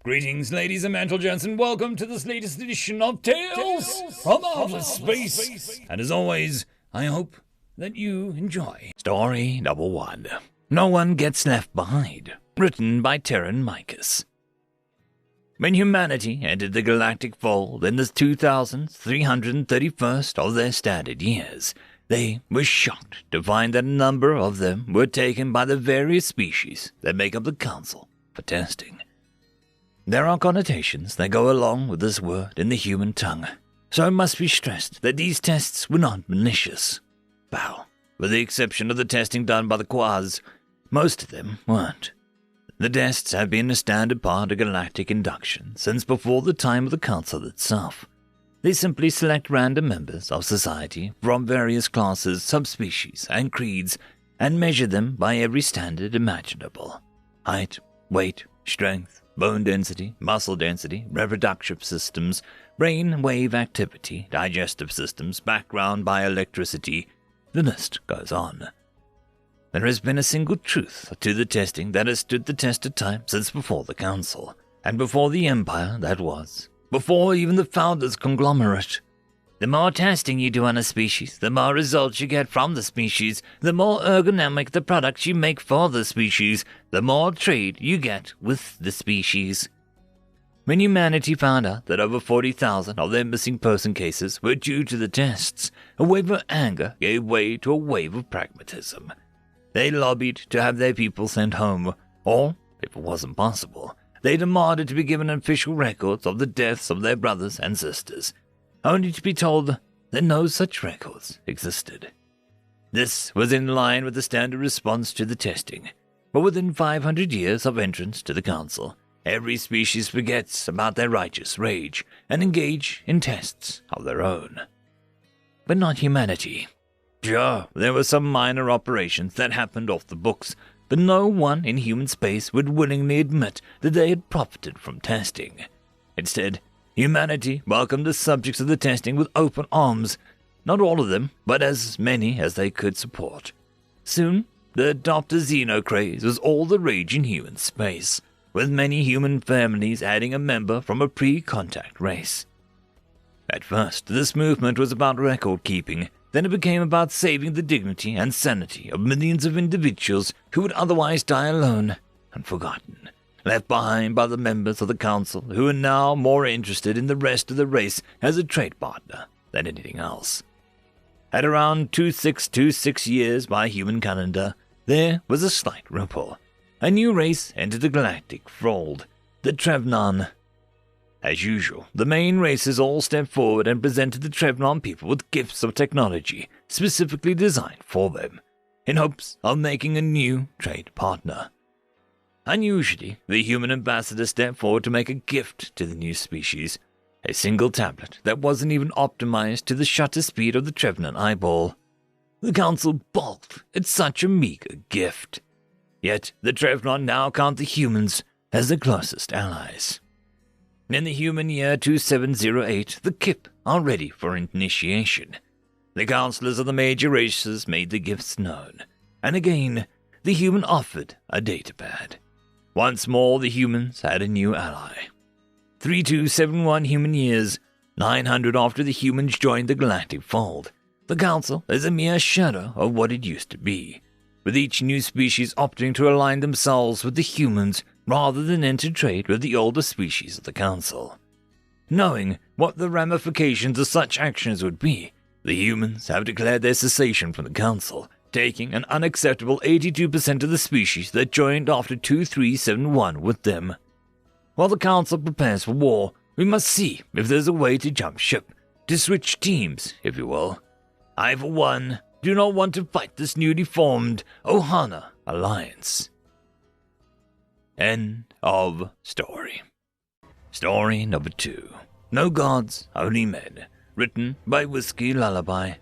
Greetings, ladies and gentlemen, and welcome to this latest edition of Tales from Outer Space. And as always, I hope that you enjoy. Story number 1. No One Gets Left Behind. Written by Terran Micus. When humanity entered the galactic fold in the 2331st of their standard years, they were shocked to find that a number of them were taken by the various species that make up the Council for testing. There are connotations that go along with this word in the human tongue, so it must be stressed that these tests were not malicious. Well, with the exception of the testing done by the Quas, most of them weren't. The tests have been a standard part of galactic induction since before the time of the Council itself. They simply select random members of society from various classes, subspecies, and creeds, and measure them by every standard imaginable. Height, weight, strength, bone density, muscle density, reproductive systems, brain wave activity, digestive systems, background bioelectricity. The list goes on. There has been a single truth to the testing that has stood the test of time since before the Council, and before the Empire that was, before even the Founders' conglomerate. The more testing you do on a species, the more results you get from the species, the more ergonomic the products you make for the species, the more trade you get with the species. When humanity found out that over 40,000 of their missing person cases were due to the tests, a wave of anger gave way to a wave of pragmatism. They lobbied to have their people sent home, or, if it wasn't possible, they demanded to be given official records of the deaths of their brothers and sisters, only to be told that no such records existed. This was in line with the standard response to the testing, but within 500 years of entrance to the Council, every species forgets about their righteous rage and engage in tests of their own. But not humanity. Sure, there were some minor operations that happened off the books, but no one in human space would willingly admit that they had profited from testing. Instead, humanity welcomed the subjects of the testing with open arms, not all of them, but as many as they could support. Soon, the Dr. Xeno craze was all the rage in human space, with many human families adding a member from a pre-contact race. At first, this movement was about record-keeping. Then it became about saving the dignity and sanity of millions of individuals who would otherwise die alone and forgotten, left behind by the members of the Council who are now more interested in the rest of the race as a trade partner than anything else. At around 2626 years by human calendar, there was a slight ripple. A new race entered the galactic fold, the Trevnon. As usual, the main races all stepped forward and presented the Trevnon people with gifts of technology specifically designed for them, in hopes of making a new trade partner. Unusually, the human ambassador stepped forward to make a gift to the new species, a single tablet that wasn't even optimized to the shutter speed of the Trevnon eyeball. The Council balked at such a meager gift. Yet the Trevnon now count the humans as their closest allies. In the human year 2708, the Kip are ready for initiation. The counselors of the major races made the gifts known, and again, the human offered a datapad. Once more, the humans had a new ally. 3271 human years, 900 after the humans joined the galactic fold, the Council is a mere shadow of what it used to be, with each new species opting to align themselves with the humans rather than enter trade with the older species of the Council. Knowing what the ramifications of such actions would be, the humans have declared their cessation from the Council, taking an unacceptable 82% of the species that joined after 2371 with them. While the Council prepares for war, we must see if there's a way to jump ship, to switch teams, if you will. I, for one, do not want to fight this newly formed Ohana alliance. End of story. Story number 2. No Gods, Only Men. Written by Whiskey Lullaby.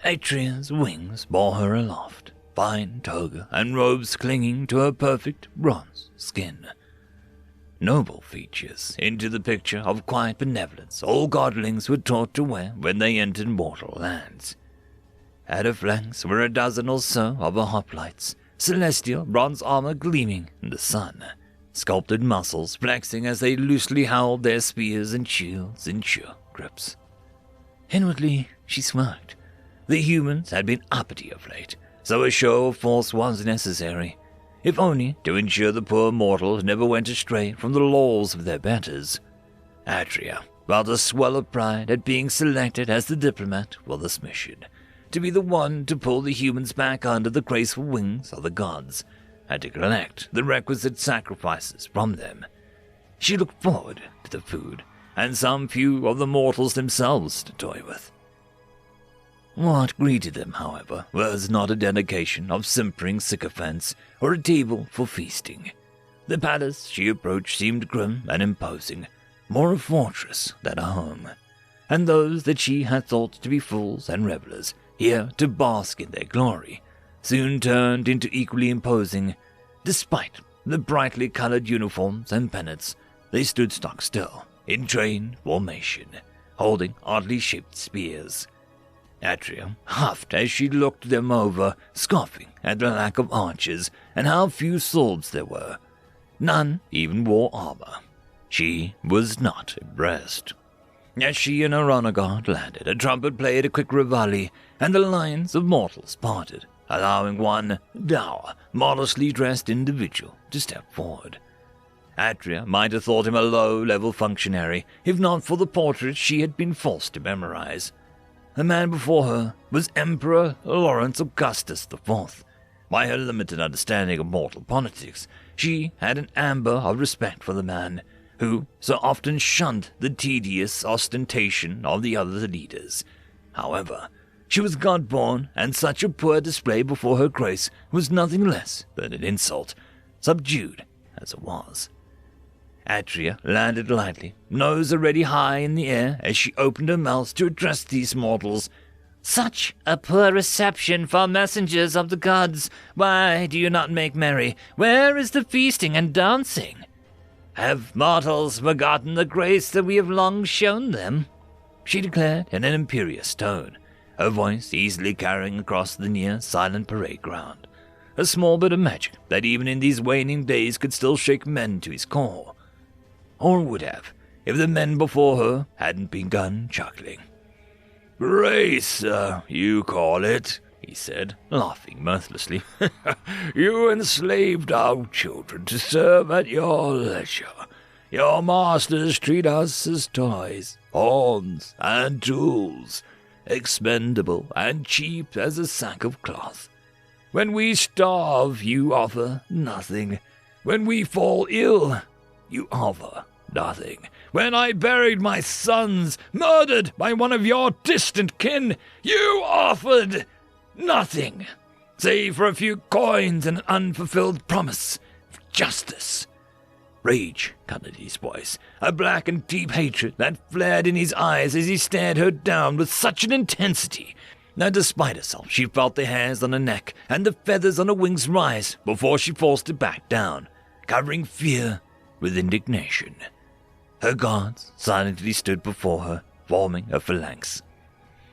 Atria's wings bore her aloft, fine toga and robes clinging to her perfect bronze skin. Noble features into the picture of quiet benevolence all godlings were taught to wear when they entered mortal lands. At her flanks were a dozen or so of her hoplites, celestial bronze armor gleaming in the sun, sculpted muscles flexing as they loosely held their spears and shields in sure grips. Inwardly, she smirked. The humans had been uppity of late, so a show of force was necessary, if only to ensure the poor mortals never went astray from the laws of their betters. Atria felt a swell of pride at being selected as the diplomat for this mission, to be the one to pull the humans back under the graceful wings of the gods, and to collect the requisite sacrifices from them. She looked forward to the food, and some few of the mortals themselves to toy with. What greeted them, however, was not a dedication of simpering sycophants or a table for feasting. The palace she approached seemed grim and imposing, more a fortress than a home, and those that she had thought to be fools and revelers, here to bask in their glory, soon turned into equally imposing. Despite the brightly colored uniforms and pennants, they stood stock still, in train formation, holding oddly shaped spears. Atria huffed as she looked them over, scoffing at the lack of archers and how few swords there were. None even wore armor. She was not abreast. As she and her honor guard landed, a trumpet played a quick reveille, and the lines of mortals parted, allowing one dour, modestly dressed individual to step forward. Atria might have thought him a low-level functionary, if not for the portrait she had been forced to memorize. The man before her was Emperor Lawrence Augustus IV. By her limited understanding of mortal politics, she had an amber of respect for the man, who so often shunned the tedious ostentation of the other leaders. However, she was God-born, and such a poor display before her grace was nothing less than an insult, subdued as it was. Atria landed lightly, nose already high in the air, as she opened her mouth to address these mortals. "Such a poor reception for messengers of the gods! Why do you not make merry? Where is the feasting and dancing? Have mortals forgotten the grace that we have long shown them?" she declared in an imperious tone, her voice easily carrying across the near silent parade ground. A small bit of magic that even in these waning days could still shake men to his core. Or would have, if the men before her hadn't begun chuckling. "Grace, you call it," he said, laughing mirthlessly. "You enslaved our children to serve at your leisure. Your masters treat us as toys, pawns, and tools, expendable and cheap as a sack of cloth. When we starve, you offer nothing. When we fall ill, you offer nothing. When I buried my sons, murdered by one of your distant kin, you offered nothing, save for a few coins and an unfulfilled promise of justice." Rage colored his voice, a black and deep hatred that flared in his eyes as he stared her down with such an intensity that despite herself she felt the hairs on her neck and the feathers on her wings rise before she forced it back down, covering fear with indignation. Her guards silently stood before her, forming a phalanx.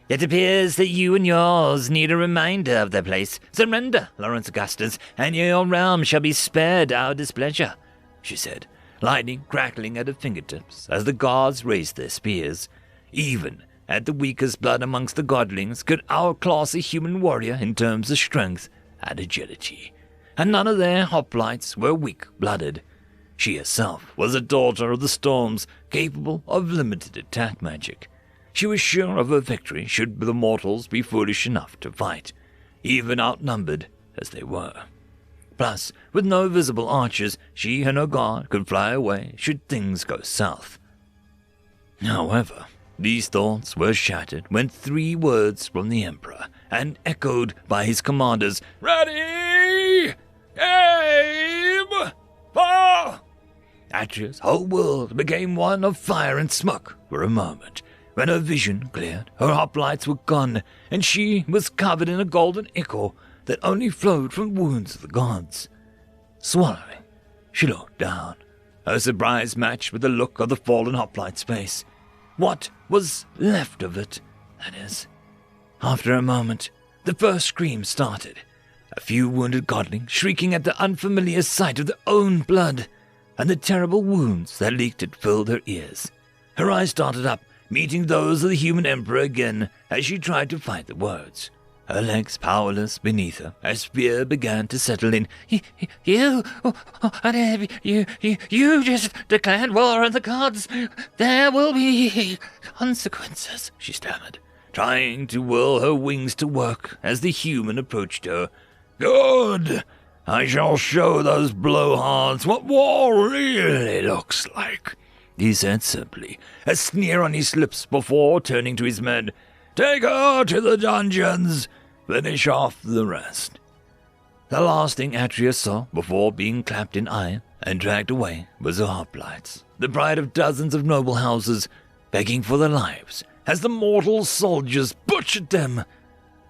"It appears that you and yours need a reminder of their place. Surrender, Lawrence Augustus, and your realm shall be spared our displeasure," she said, lightning crackling at her fingertips as the guards raised their spears. Even at the weakest blood amongst the godlings could outclass a human warrior in terms of strength and agility, and none of their hoplites were weak-blooded. She herself was a daughter of the storms, capable of limited attack magic. She was sure of her victory should the mortals be foolish enough to fight, even outnumbered as they were. Plus, with no visible archers, she and her guard could fly away should things go south. However, these thoughts were shattered when 3 words from the Emperor, and echoed by his commanders, "Ready! Aim! Fire!" Atria's whole world became one of fire and smoke for a moment. When her vision cleared, her hoplites were gone, and she was covered in a golden ichor that only flowed from wounds of the gods. Swallowing, she looked down, her surprise matched with the look of the fallen hoplite's face. What was left of it, that is. After a moment, the first scream started, a few wounded godlings shrieking at the unfamiliar sight of their own blood. and the terrible wounds that leaked it filled her ears. Her eyes started up, meeting those of the human emperor again as she tried to find the words. Her legs powerless beneath her as fear began to settle in. You just declared war on the gods. There will be consequences, she stammered, trying to will her wings to work as the human approached her. Good! I shall show those blowhards what war really looks like, he said simply, a sneer on his lips before turning to his men. Take her to the dungeons. Finish off the rest. The last thing Atreus saw before being clapped in iron and dragged away was the hoplites, the pride of dozens of noble houses, begging for their lives as the mortal soldiers butchered them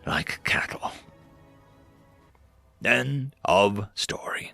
like cattle. End of story.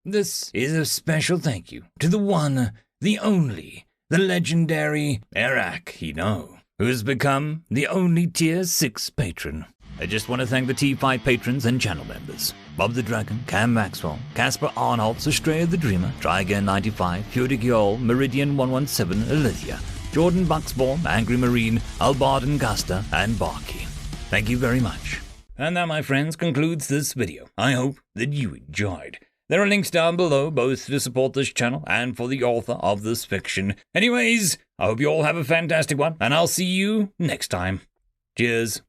This is a special thank you to the one, the only, the legendary Eric Hino, who has become the only Tier 6 patron. I just want to thank the T5 patrons and channel members. Bob the Dragon, Cam Maxwell, Casper Arnholtz, Estrella the Dreamer, Tryagain95, Fudic Yol, Meridian117, Alithia, Jordan Bucksborn, Angry Marine, Albarden Gusta, and Barkey. Thank you very much. And that, my friends, concludes this video. I hope that you enjoyed. There are links down below, both to support this channel and for the author of this fiction. Anyways, I hope you all have a fantastic one, and I'll see you next time. Cheers.